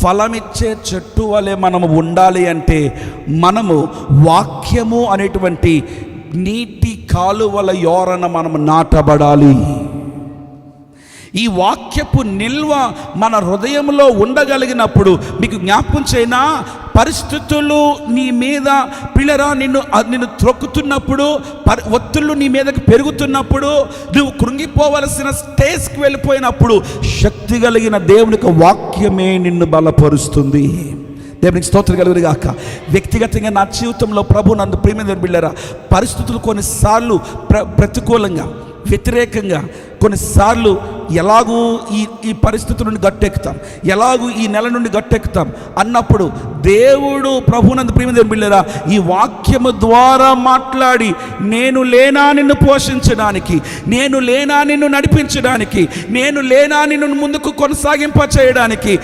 ఫలమిచ్చే చెట్టు వలె మనము ఉండాలి అంటే మనము వాక్యము అనేటువంటి నీటి కాలువల యోరన మనము నాటబడాలి. ఈ వాక్యపు నిల్వ మన హృదయంలో ఉండగలిగినప్పుడు, మీకు జ్ఞాపకం చేయనా, పరిస్థితులు నీ మీద పిల్లరా నిన్ను త్రొక్కుతున్నప్పుడు, ఒత్తిళ్ళు నీ మీదకి పెరుగుతున్నప్పుడు, నువ్వు కృంగిపోవలసిన స్టేజ్కి వెళ్ళిపోయినప్పుడు శక్తి కలిగిన దేవునికి వాక్యమే నిన్ను బలపరుస్తుంది. దేవునికి స్తోత్రం కలుగును గాక. వ్యక్తిగతంగా నా జీవితంలో ప్రభు నన్ను ప్రియమైన బిడ్డలారా, పరిస్థితులు కొన్నిసార్లు ప్రతికూలంగా, వ్యతిరేకంగా, కొన్నిసార్లు ఎలాగూ ఈ పరిస్థితుల నుండి గట్టెక్కుతాం, ఎలాగూ ఈ నెల నుండి గట్టెక్కుతాం అన్నప్పుడు దేవుడు ప్రభునందు ప్రియమైన బిడ్డలారా ఈ వాక్యము ద్వారా మాట్లాడి, నేను లేనా నిన్ను పోషించడానికి, నేను లేనా నిన్ను నడిపించడానికి, నేను లేనా నిన్ను ముందుకు కొనసాగింప చేయడానికి,